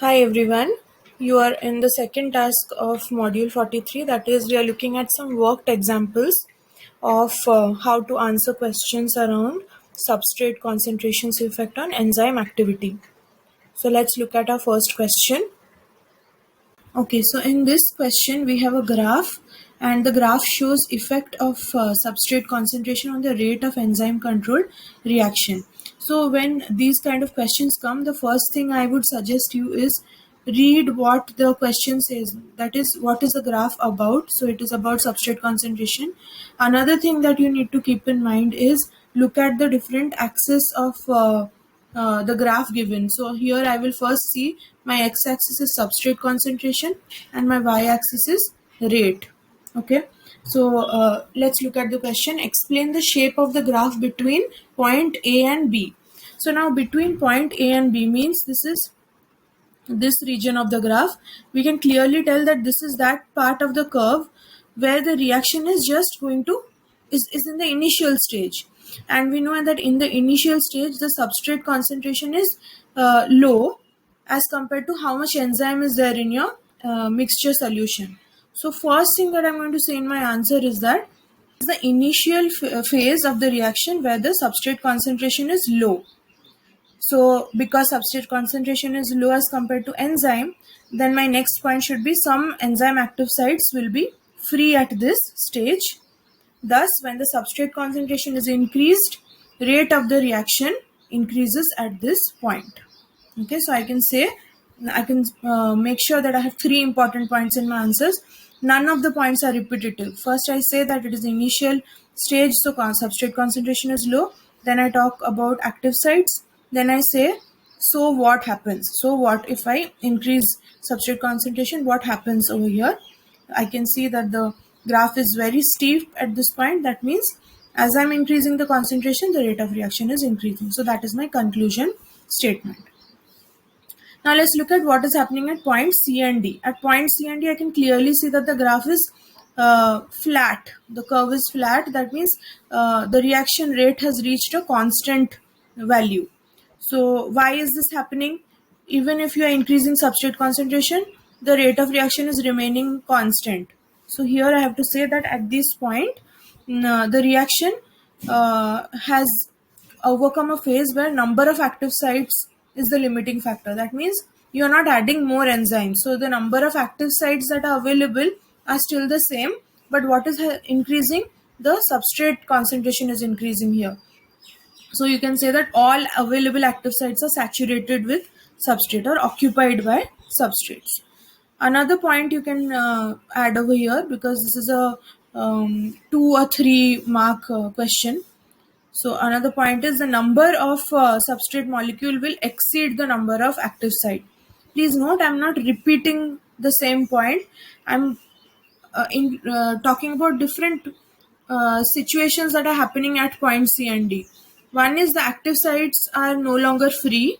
Hi everyone, you are in the second task of module 43, that is we are looking at some worked examples of how to answer questions around substrate concentrations effect on enzyme activity. So let's look at our first question. Okay, so in this question we have a graph and the graph shows effect of substrate concentration on the rate of enzyme controlled reaction. So when these kind of questions come, the first thing I would suggest you is read what the question says. That is, what is the graph about? So it is about substrate concentration. Another thing that you need to keep in mind is look at the different axes of the graph given. So here I will first see my x-axis is substrate concentration and my y-axis is rate. Okay, so let's look at the question. Explain the shape of the graph between point A and B. So now between point A and B means this is this region of the graph. We can clearly tell that this is that part of the curve where the reaction is just going to is in the initial stage, and we know that in the initial stage the substrate concentration is low as compared to how much enzyme is there in your mixture solution. So first thing that I'm going to say in my answer is that is the initial phase of the reaction where the substrate concentration is low. So because substrate concentration is low as compared to enzyme, then my next point should be some enzyme active sites will be free at this stage. Thus, when the substrate concentration is increased, rate of the reaction increases at this point. Okay, so I can say, I can make sure that I have three important points in my answers. None of the points are repetitive. First, I say that it is initial stage, so substrate concentration is low. Then I talk about active sites. Then I say, so what happens? So what if I increase substrate concentration? What happens over here? I can see that the graph is very steep at this point. That means as I'm increasing the concentration, the rate of reaction is increasing. So that is my conclusion statement. Now let's look at what is happening at point C and D. At point C and D, I can clearly see that the graph is flat. The curve is flat. That means the reaction rate has reached a constant value. So why is this happening? Even if you are increasing substrate concentration, the rate of reaction is remaining constant. So here I have to say that at this point, the reaction has overcome a phase where number of active sites is the limiting factor. That means you are not adding more enzymes. So the number of active sites that are available are still the same, but what is increasing? The substrate concentration is increasing here. So you can say that all available active sites are saturated with substrate or occupied by substrates. Another point you can add over here, because this is a 2 or 3 mark question. So another point is the number of substrate molecule will exceed the number of active site. Please note, I'm not repeating the same point. I'm talking about different situations that are happening at point C and D. One is the active sites are no longer free.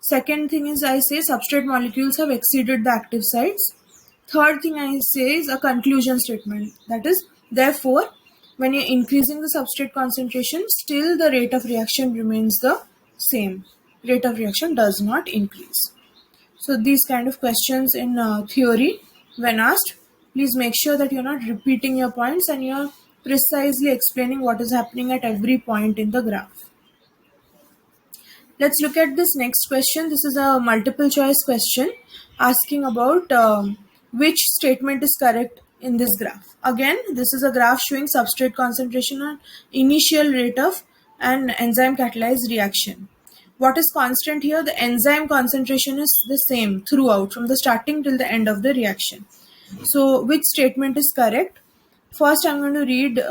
Second thing is I say substrate molecules have exceeded the active sites. Third thing I say is a conclusion statement. That is, therefore, when you're increasing the substrate concentration, still the rate of reaction remains the same. Rate of reaction does not increase. So these kind of questions in theory, when asked, please make sure that you're not repeating your points and you're precisely explaining what is happening at every point in the graph. Let's look at this next question. This is a multiple choice question asking about which statement is correct in this graph. Again, this is a graph showing substrate concentration and initial rate of an enzyme catalyzed reaction. What is constant here? The enzyme concentration is the same throughout, from the starting till the end of the reaction. So which statement is correct? First, I'm going to read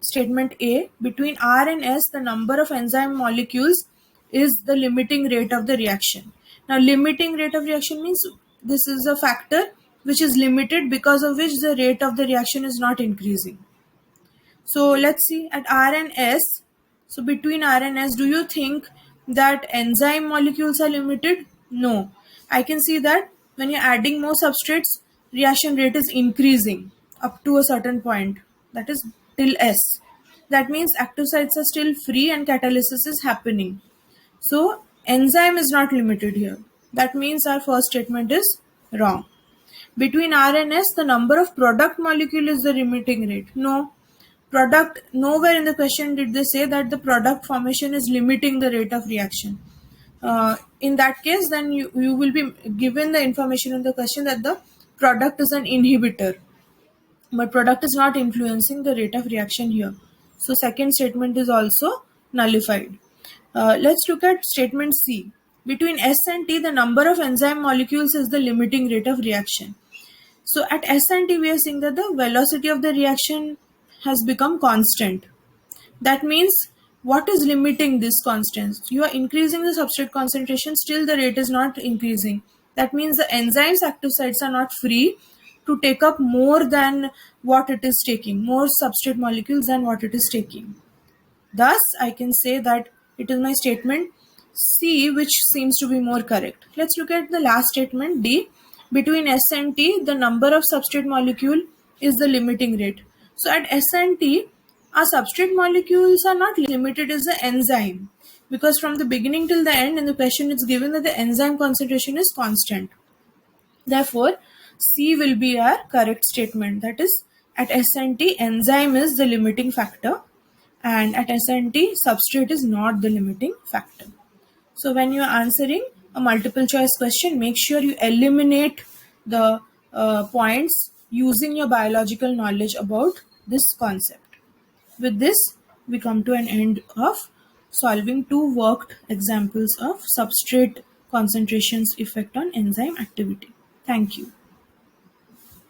statement A. Between R and S, the number of enzyme molecules is the limiting rate of the reaction. Now, limiting rate of reaction means this is a factor which is limited, because of which the rate of the reaction is not increasing. So let's see at R and S. So between R and S, do you think that enzyme molecules are limited? No. I can see that when you're adding more substrates, reaction rate is increasing up to a certain point, that is till S. That means active sites are still free and catalysis is happening. So enzyme is not limited here. That means our first statement is wrong. Between R and S, the number of product molecule is the limiting rate. No. Product, nowhere in the question did they say that the product formation is limiting the rate of reaction. In that case, then you will be given the information in the question that the product is an inhibitor, but product is not influencing the rate of reaction here. So second statement is also nullified. Let's look at statement C. Between S and T, the number of enzyme molecules is the limiting rate of reaction. So at S and T, we are seeing that the velocity of the reaction has become constant. That means what is limiting this constant? You are increasing the substrate concentration, still the rate is not increasing. That means the enzymes active sites are not free to take up more than what it is taking, more substrate molecules than what it is taking. Thus, I can say that it is my statement C which seems to be more correct. Let's look at the last statement D. Between S and T, the number of substrate molecule is the limiting rate. So at S and T, our substrate molecules are not limited as the enzyme, because from the beginning till the end in the question it's given that the enzyme concentration is constant. Therefore, C will be our correct statement. That is, at S and T, enzyme is the limiting factor, and at S and T, substrate is not the limiting factor. So when you are answering a multiple choice question, make sure you eliminate the points using your biological knowledge about this concept. With this, we come to an end of solving two worked examples of substrate concentrations effect on enzyme activity. Thank you.